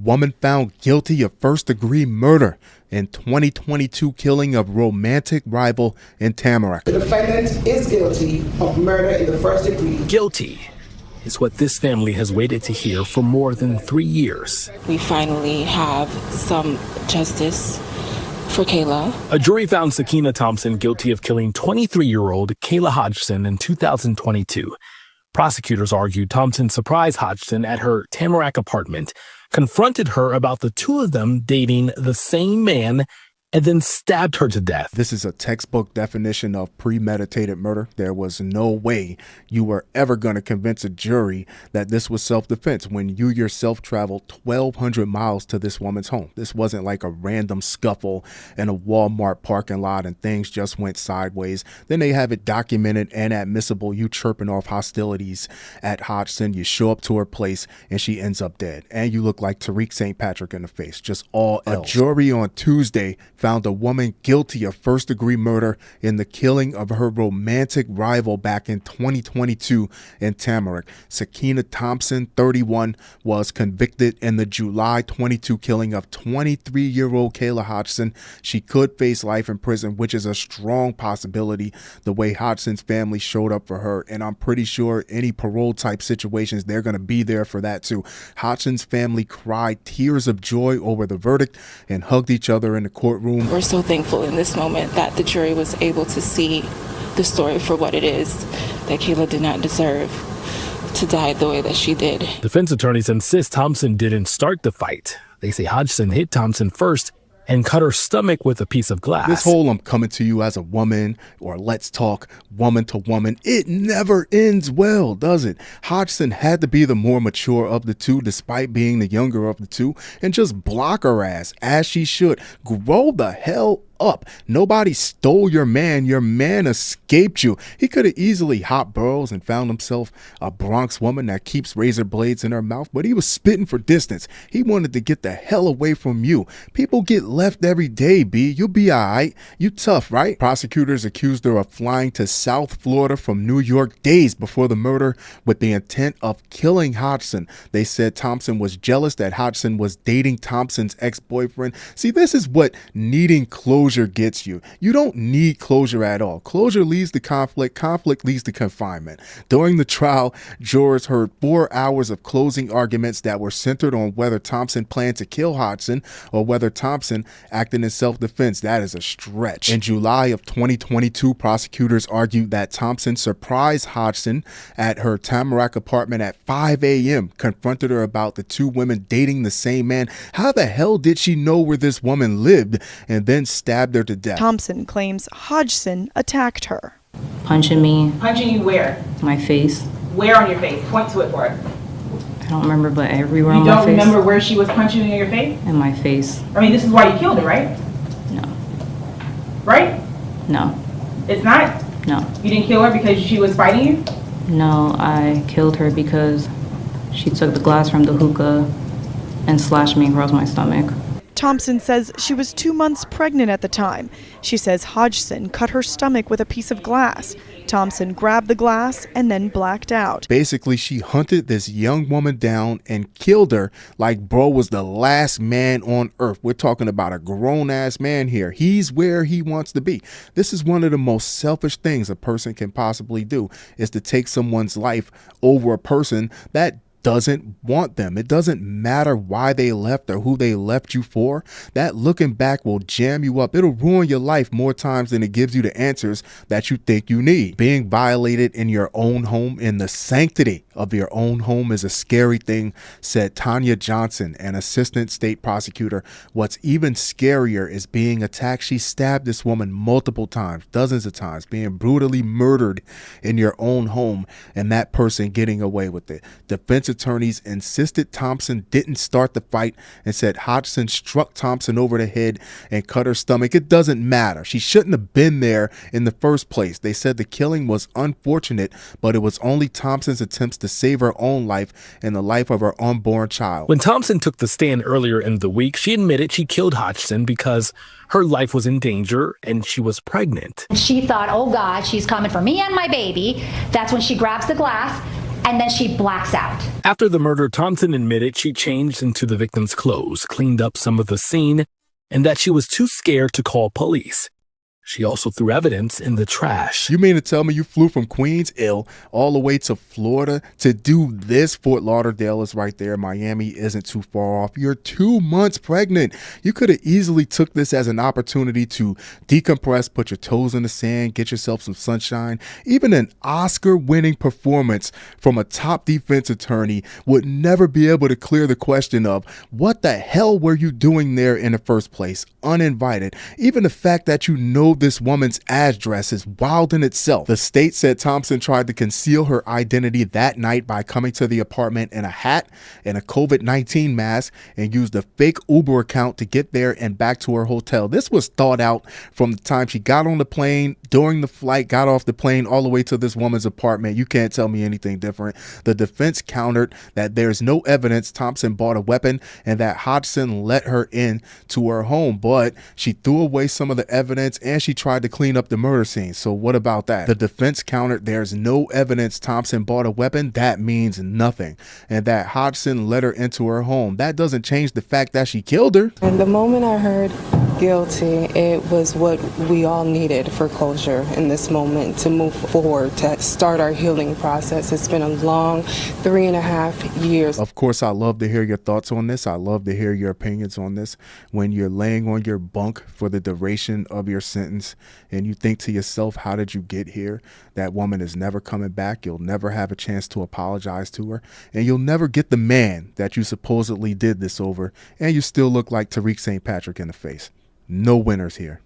Woman found guilty of first-degree murder in 2022 killing of romantic rival in Tamarack. The defendant is guilty of murder in the first degree. Guilty is what this family has waited to hear for more than 3 years. We finally have some justice for Kayla. A jury found Sakiyna Thompson guilty of killing 23-year-old Kayla Hodgson in 2022. Prosecutors argued Thompson surprised Hodgson at her Tamarack apartment, confronted her about the two of them dating the same man, and then stabbed her to death. This is a textbook definition of premeditated murder. There was no way you were ever going to convince a jury that this was self-defense when you yourself traveled 1,200 miles to this woman's home. This wasn't like a random scuffle in a Walmart parking lot and things just went sideways. Then they have it documented and admissible. You chirping off hostilities at Hodgson. You show up to her place and she ends up dead. And you look like Tariq St. Patrick in the face. Just all else. A jury on Tuesday found a woman guilty of first-degree murder in the killing of her romantic rival back in 2022 in Tamarack. Sakiyna Thompson, 31, was convicted in the July 22 killing of 23-year-old Kayla Hodgson. She could face life in prison, which is a strong possibility the way Hodgson's family showed up for her, and I'm pretty sure any parole type situations, they're going to be there for that too. Hodgson's family cried tears of joy over the verdict and hugged each other in the courtroom. We're so thankful in this moment that the jury was able to see the story for what it is, that Kayla did not deserve to die the way that she did. Defense attorneys insist Thompson didn't start the fight. They say Hodgson hit Thompson first and cut her stomach with a piece of glass. This whole I'm coming to you as a woman or let's talk woman to woman, it never ends well, does it? Hodgson had to be the more mature of the two despite being the younger of the two and just block her ass as she should. Grow the hell up. Nobody stole your man. Your man escaped you. He could have easily hopped burrows and found himself a Bronx woman that keeps razor blades in her mouth, but he was spitting for distance. He wanted to get the hell away from you. People get left every day, B. You'll be all right. You tough, right? Prosecutors accused her of flying to South Florida from New York days before the murder with the intent of killing Hodgson. They said Thompson was jealous that Hodgson was dating Thompson's ex-boyfriend. See, this is what needing closure gets you. You don't need closure at all. Closure leads to conflict. Conflict leads to confinement. During the trial, jurors heard 4 hours of closing arguments that were centered on whether Thompson planned to kill Hodgson or whether Thompson acted in self-defense. That is a stretch. In July of 2022, prosecutors argued that Thompson surprised Hodgson at her Tamarack apartment at 5 a.m., confronted her about the two women dating the same man. How the hell did she know where this woman lived, and then stabbed her to death? Thompson claims Hodgson attacked her. Punching me. Punching you where? My face. Where on your face? Point to it for us. I don't remember, but everywhere on my face. You don't remember where she was punching you in your face? In my face. I mean, this is why you killed her, right? No. Right? No. It's not? No. You didn't kill her because she was fighting you? No, I killed her because she took the glass from the hookah and slashed me across my stomach. Thompson says she was 2 months pregnant at the time. She says Hodgson cut her stomach with a piece of glass. Thompson grabbed the glass and then blacked out. Basically, she hunted this young woman down and killed her like bro was the last man on earth. We're talking about a grown-ass man here. He's where he wants to be. This is one of the most selfish things a person can possibly do, is to take someone's life over a person that doesn't want them. It doesn't matter why they left or who they left you for. That looking back will jam you up. It'll ruin your life more times than it gives you the answers that you think you need. Being violated in your own home, in the sanctity of your own home, is a scary thing, said Tanya Johnson, an assistant state prosecutor. What's even scarier is being attacked. She stabbed this woman multiple times, dozens of times, being brutally murdered in your own home, and that person getting away with it. Defense attorneys insisted Thompson didn't start the fight and said Hodgson struck Thompson over the head and cut her stomach. It doesn't matter. She shouldn't have been there in the first place. They said the killing was unfortunate, but it was only Thompson's attempts to save her own life and the life of her unborn child. When Thompson took the stand earlier in the week, she admitted she killed Hodgson because her life was in danger and she was pregnant. She thought, oh God, she's coming for me and my baby. That's when she grabs the glass, and then she blacks out. After the murder, Thompson admitted she changed into the victim's clothes, cleaned up some of the scene, and that she was too scared to call police. She also threw evidence in the trash. You mean to tell me you flew from Queens, all the way to Florida to do this? Fort Lauderdale is right there. Miami isn't too far off. You're 2 months pregnant. You could have easily took this as an opportunity to decompress, put your toes in the sand, get yourself some sunshine. Even an Oscar-winning performance from a top defense attorney would never be able to clear the question of what the hell were you doing there in the first place, uninvited. Even the fact that you know this woman's address is wild in itself. The state said Thompson tried to conceal her identity that night by coming to the apartment in a hat and a COVID-19 mask and used a fake Uber account to get there and back to her hotel. This was thought out from the time she got on the plane, during the flight, got off the plane, all the way to this woman's apartment. You can't tell me anything different. The defense countered that there's no evidence Thompson bought a weapon and that Hodgson let her in to her home, but she threw away some of the evidence and she tried to clean up the murder scene. So what about that? The defense countered there's no evidence Thompson bought a weapon. That means nothing. And that Hodgson let her into her home. That doesn't change the fact that she killed her. And the moment I heard guilty, it was what we all needed for closure in this moment to move forward, to start our healing process. It's been a long 3.5 years. Of course, I love to hear your thoughts on this. I love to hear your opinions on this. When you're laying on your bunk for the duration of your sentence and you think to yourself, how did you get here? That woman is never coming back. You'll never have a chance to apologize to her. And you'll never get the man that you supposedly did this over. And you still look like Tariq St. Patrick in the face. No winners here.